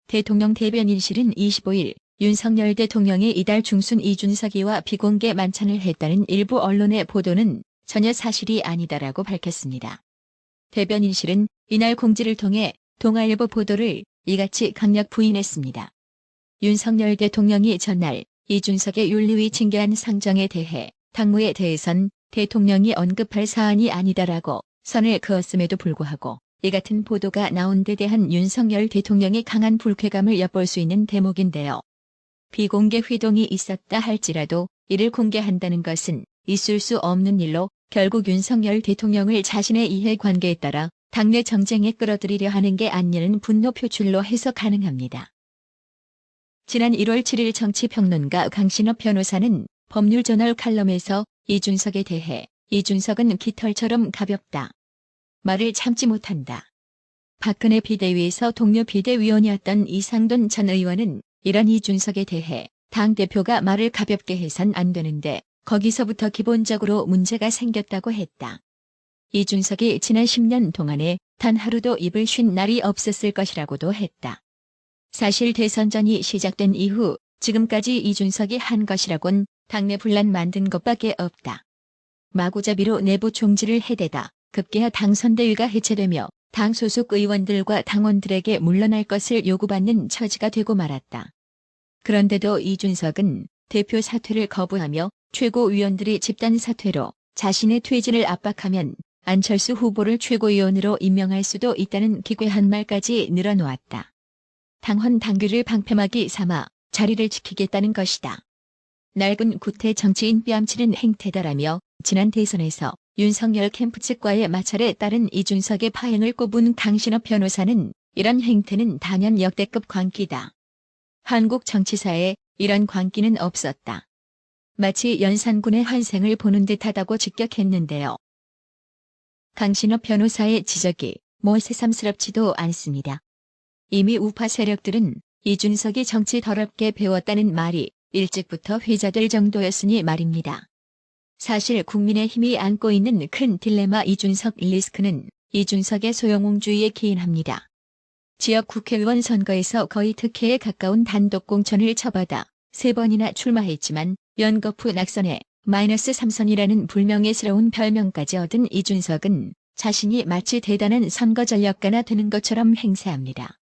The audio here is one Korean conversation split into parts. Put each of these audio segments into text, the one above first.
대통령 대변인실은 25일 윤석열 대통령이 이달 중순 이준석이와 비공개 만찬을 했다는 일부 언론의 보도는 전혀 사실이 아니다라고 밝혔습니다. 대변인실은 이날 공지를 통해 동아일보 보도를 이같이 강력 부인했습니다. 윤석열 대통령이 전날 이준석의 윤리위 징계안 상정에 대해 당무에 대해선 대통령이 언급할 사안이 아니다라고 선을 그었음에도 불구하고 이 같은 보도가 나온 데 대한 윤석열 대통령의 강한 불쾌감을 엿볼 수 있는 대목인데요. 비공개 회동이 있었다 할지라도 이를 공개한다는 것은 있을 수 없는 일로 결국 윤석열 대통령을 자신의 이해관계에 따라 당내 정쟁에 끌어들이려 하는 게 아니냐는 분노 표출로 해석 가능합니다. 지난 1월 7일 정치평론가 강신업 변호사는 법률저널 칼럼에서 이준석에 대해 이준석은 깃털처럼 가볍다. 말을 참지 못한다. 박근혜 비대위에서 동료 비대위원이었던 이상돈 전 의원은 이런 이준석에 대해 당대표가 말을 가볍게 해선 안 되는데 거기서부터 기본적으로 문제가 생겼다고 했다. 이준석이 지난 10년 동안에 단 하루도 입을 쉰 날이 없었을 것이라고도 했다. 사실 대선전이 시작된 이후 지금까지 이준석이 한 것이라곤 당내 분란 만든 것밖에 없다. 마구잡이로 내부 총질을 해대다 급기야 당선대위가 해체되며 당 소속 의원들과 당원들에게 물러날 것을 요구받는 처지가 되고 말았다. 그런데도 이준석은 대표 사퇴를 거부하며 최고위원들이 집단 사퇴로 자신의 퇴진을 압박하면 안철수 후보를 최고위원으로 임명할 수도 있다는 기괴한 말까지 늘어놓았다. 당헌 당규를 방패막이 삼아 자리를 지키겠다는 것이다. 낡은 구태 정치인 뺨치는 행태다라며 지난 대선에서 윤석열 캠프 측과의 마찰에 따른 이준석의 파행을 꼽은 강신업 변호사는 이런 행태는 단연 역대급 광기다. 한국 정치사에 이런 광기는 없었다. 마치 연산군의 환생을 보는 듯하다고 직격했는데요. 강신업 변호사의 지적이 새삼스럽지도 않습니다. 이미 우파 세력들은 이준석이 정치 더럽게 배웠다는 말이 일찍부터 회자될 정도였으니 말입니다. 사실 국민의힘이 안고 있는 큰 딜레마 이준석 리스크는 이준석의 소영웅주의에 기인합니다. 지역 국회의원 선거에서 거의 득회에 가까운 단독 공천을 쳐받아 3번이나 출마했지만 연거푸 낙선에 -3선이라는 불명예스러운 별명까지 얻은 이준석은 자신이 마치 대단한 선거 전략가나 되는 것처럼 행세합니다.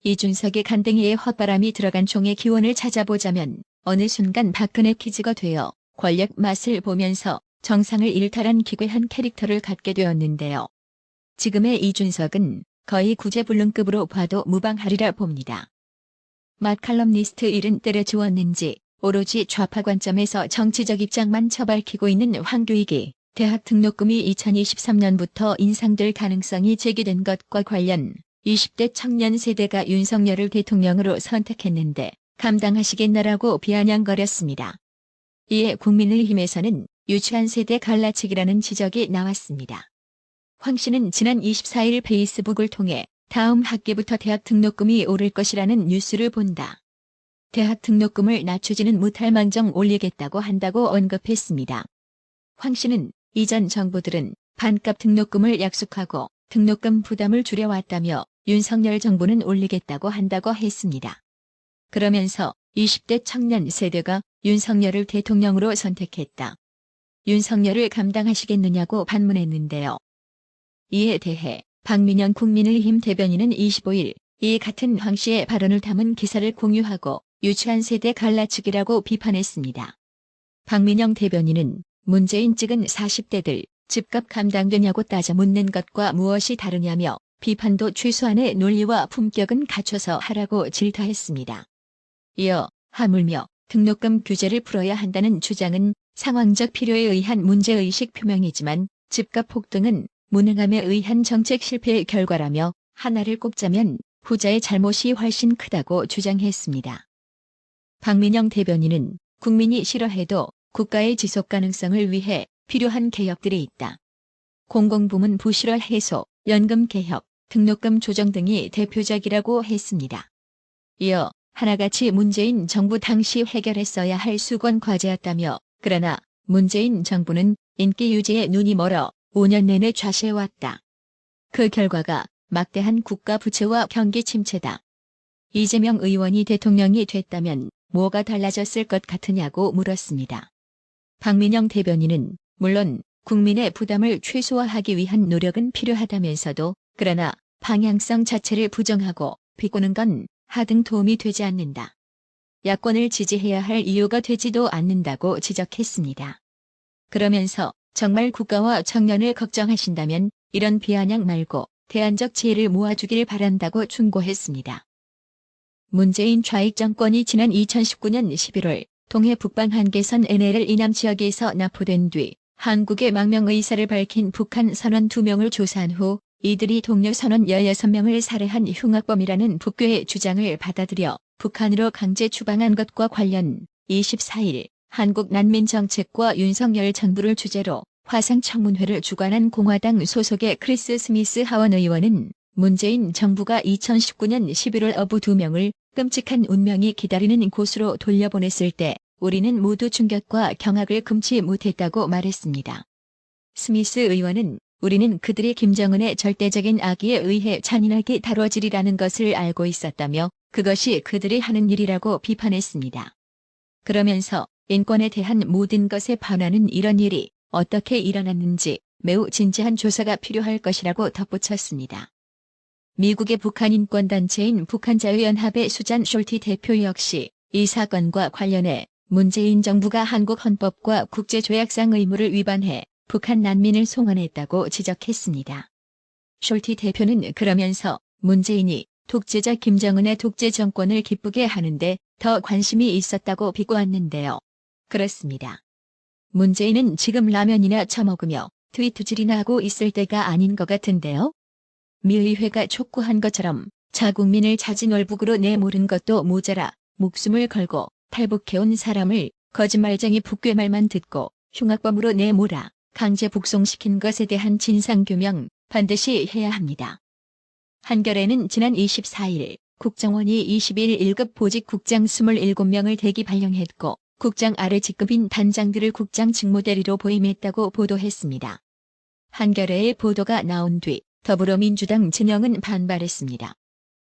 이준석의 간댕이에 헛바람이 들어간 종의 기원을 찾아보자면 어느 순간 박근혜 키즈가 되어 권력 맛을 보면서 정상을 일탈한 기괴한 캐릭터를 갖게 되었는데요. 지금의 이준석은 거의 구제불능급으로 봐도 무방하리라 봅니다. 맛칼럼니스트 일은 때려주었는지 오로지 좌파 관점에서 정치적 입장만 처밝히고 있는 황교익이 대학 등록금이 2023년부터 인상될 가능성이 제기된 것과 관련 20대 청년 세대가 윤석열을 대통령으로 선택했는데 감당하시겠나라고 비아냥거렸습니다. 이에 국민의힘에서는 유치한 세대 갈라치기라는 지적이 나왔습니다. 황 씨는 지난 24일 페이스북을 통해 다음 학기부터 대학 등록금이 오를 것이라는 뉴스를 본다. 대학 등록금을 낮추지는 못할 망정 올리겠다고 한다고 언급했습니다. 황 씨는 이전 정부들은 반값 등록금을 약속하고 등록금 부담을 줄여왔다며 윤석열 정부는 올리겠다고 한다고 했습니다. 그러면서 20대 청년 세대가 윤석열을 대통령으로 선택했다. 윤석열을 감당하시겠느냐고 반문했는데요. 이에 대해 박민영 국민의힘 대변인은 25일 이 같은 황 씨의 발언을 담은 기사를 공유하고 유치한 세대 갈라치기라고 비판했습니다. 박민영 대변인은 문재인 찍은 40대들 집값 감당되냐고 따져 묻는 것과 무엇이 다르냐며 비판도 최소한의 논리와 품격은 갖춰서 하라고 질타했습니다. 이어 하물며 등록금 규제를 풀어야 한다는 주장은 상황적 필요에 의한 문제의식 표명이지만 집값 폭등은 무능함에 의한 정책 실패의 결과라며 하나를 꼽자면 후자의 잘못이 훨씬 크다고 주장했습니다. 박민영 대변인은 국민이 싫어해도 국가의 지속 가능성을 위해 필요한 개혁들이 있다. 공공부문 부실화 해소, 연금 개혁, 등록금 조정 등이 대표적이라고 했습니다. 이어 하나같이 문재인 정부 당시 해결했어야 할 수건 과제였다며 그러나 문재인 정부는 인기 유지에 눈이 멀어 5년 내내 좌시해왔다. 그 결과가 막대한 국가 부채와 경기 침체다. 이재명 의원이 대통령이 됐다면 뭐가 달라졌을 것 같으냐고 물었습니다. 박민영 대변인은 물론 국민의 부담을 최소화하기 위한 노력은 필요하다면서도 그러나 방향성 자체를 부정하고 비꼬는 건 하등 도움이 되지 않는다. 야권을 지지해야 할 이유가 되지도 않는다고 지적했습니다. 그러면서 정말 국가와 청년을 걱정하신다면 이런 비아냥 말고 대안적 지혜를 모아주길 바란다고 충고했습니다. 문재인 좌익 정권이 지난 2019년 11월 동해 북방 한계선 NLL 이남 지역에서 납포된 뒤 한국의 망명 의사를 밝힌 북한 선원 2명을 조사한 후 이들이 동료 선원 16명을 살해한 흉악범이라는 북괴의 주장을 받아들여 북한으로 강제 추방한 것과 관련 24일 한국난민정책과 윤석열 정부를 주제로 화상청문회를 주관한 공화당 소속의 크리스 스미스 하원 의원은 문재인 정부가 2019년 11월 어부 2명을 끔찍한 운명이 기다리는 곳으로 돌려보냈을 때 우리는 모두 충격과 경악을 금치 못했다고 말했습니다. 스미스 의원은 우리는 그들이 김정은의 절대적인 악의에 의해 잔인하게 다뤄지리라는 것을 알고 있었다며 그것이 그들이 하는 일이라고 비판했습니다. 그러면서 인권에 대한 모든 것에 반하는 이런 일이 어떻게 일어났는지 매우 진지한 조사가 필요할 것이라고 덧붙였습니다. 미국의 북한 인권단체인 북한자유연합의 수잔 숄티 대표 역시 이 사건과 관련해 문재인 정부가 한국 헌법과 국제조약상 의무를 위반해 북한 난민을 송환했다고 지적했습니다. 숄티 대표는 그러면서 문재인이 독재자 김정은의 독재 정권을 기쁘게 하는데 더 관심이 있었다고 비꼬았는데요. 그렇습니다. 문재인은 지금 라면이나 처먹으며 트위터질이나 하고 있을 때가 아닌 것 같은데요. 미 의회가 촉구한 것처럼 자국민을 자진월북으로 내모른 것도 모자라 목숨을 걸고 탈북해온 사람을 거짓말쟁이 북괴말만 듣고 흉악범으로 내몰아 강제 북송시킨 것에 대한 진상규명 반드시 해야 합니다. 한겨레는 지난 24일 국정원이 21 1급 보직 국장 27명을 대기 발령했고 국장 아래 직급인 단장들을 국장 직무대리로 보임했다고 보도했습니다. 한겨레의 보도가 나온 뒤 더불어민주당 진영은 반발했습니다.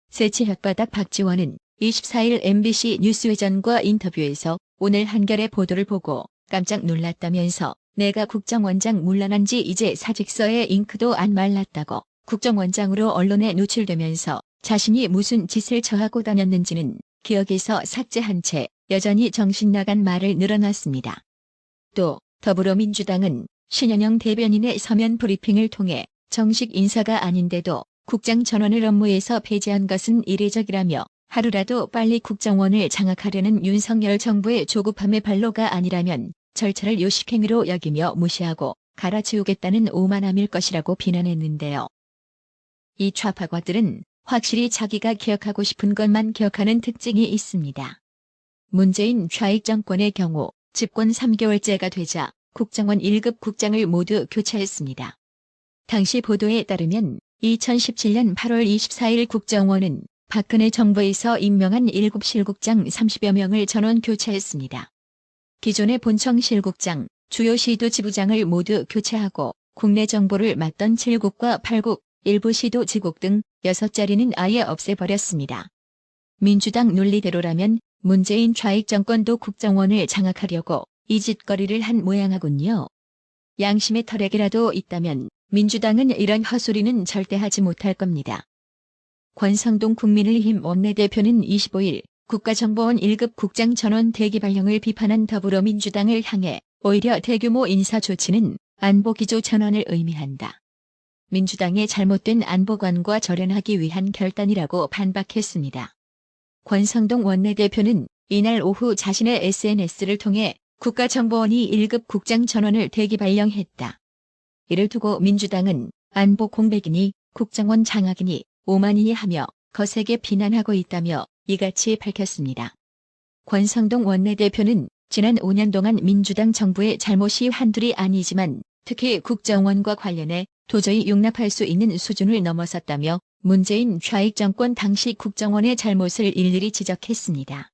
새치 혓바닥 박지원은 24일 MBC 뉴스회전과 인터뷰에서 오늘 한겨레 보도를 보고 깜짝 놀랐다면서 내가 국정원장 물러난 지 이제 사직서에 잉크도 안 말랐다고 국정원장으로 언론에 노출되면서 자신이 무슨 짓을 저하고 다녔는지는 기억에서 삭제한 채 여전히 정신 나간 말을 늘어놨습니다. 또 더불어민주당은 신현영 대변인의 서면 브리핑을 통해 정식 인사가 아닌데도 국장 전원을 업무에서 폐지한 것은 이례적이라며 하루라도 빨리 국정원을 장악하려는 윤석열 정부의 조급함의 발로가 아니라면 절차를 요식행위로 여기며 무시하고 갈아치우겠다는 오만함일 것이라고 비난했는데요. 이 좌파과들은 확실히 자기가 기억하고 싶은 것만 기억하는 특징이 있습니다. 문재인 좌익 정권의 경우 집권 3개월째가 되자 국정원 1급 국장을 모두 교체했습니다. 당시 보도에 따르면 2017년 8월 24일 국정원은 박근혜 정부에서 임명한 1급 실국장 30여 명을 전원 교체했습니다. 기존의 본청 실국장, 주요 시도 지부장을 모두 교체하고 국내 정보를 맡던 7국과 8국, 일부 시도 지국 등 6자리는 아예 없애버렸습니다. 민주당 논리대로라면 문재인 좌익 정권도 국정원을 장악하려고 이 짓거리를 한 모양하군요. 양심의 털에게라도 있다면 민주당은 이런 헛소리는 절대 하지 못할 겁니다. 권성동 국민의힘 원내대표는 25일 국가정보원 1급 국장 전원 대기 발령을 비판한 더불어민주당을 향해 오히려 대규모 인사 조치는 안보 기조 전환을 의미한다. 민주당의 잘못된 안보관과 절연하기 위한 결단이라고 반박했습니다. 권성동 원내대표는 이날 오후 자신의 SNS를 통해 국가정보원이 1급 국장 전원을 대기 발령했다. 이를 두고 민주당은 안보 공백이니 국정원 장악이니 오만이니 하며 거세게 비난하고 있다며 이같이 밝혔습니다. 권성동 원내대표는 지난 5년 동안 민주당 정부의 잘못이 한둘이 아니지만 특히 국정원과 관련해 도저히 용납할 수 있는 수준을 넘어섰다며 문재인 좌익 정권 당시 국정원의 잘못을 일일이 지적했습니다.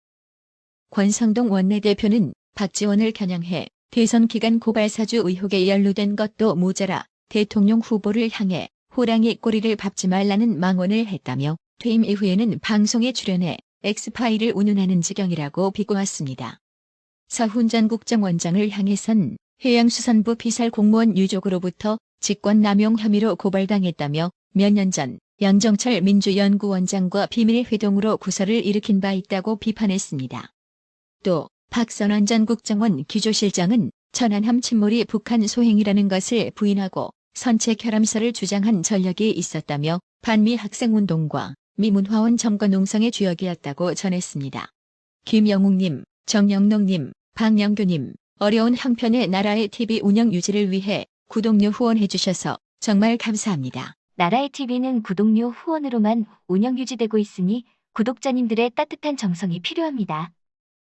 권성동 원내대표는 박지원을 겨냥해 대선 기간 고발사주 의혹에 연루된 것도 모자라 대통령 후보를 향해 호랑이 꼬리를 밟지 말라는 망언을 했다며 퇴임 이후에는 방송에 출연해 엑스파일을 운운하는 지경이라고 비꼬았습니다. 서훈 전 국정원장을 향해선 해양수산부 피살 공무원 유족으로부터 직권남용 혐의로 고발당했다며 몇 년 전 양정철 민주연구원장과 비밀회동으로 구설을 일으킨 바 있다고 비판했습니다. 또 박선원 전 국정원 기조실장은 천안함 침몰이 북한 소행이라는 것을 부인하고 선체 결함설을 주장한 전력이 있었다며 반미 학생운동과 미문화원 점거 농성의 주역이었다고 전했습니다. 김영욱님, 정영록님, 박영규님, 어려운 형편의 나라의 TV 운영 유지를 위해 구독료 후원해 주셔서 정말 감사합니다. 나라의 TV는 구독료 후원으로만 운영 유지되고 있으니 구독자님들의 따뜻한 정성이 필요합니다.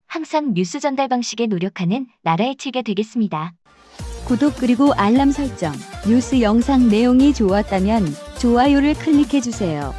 항상 뉴스 전달 방식에 노력하는 나라의 TV가 되겠습니다. 구독 그리고 알람 설정, 뉴스 영상 내용이 좋았다면 좋아요를 클릭해주세요.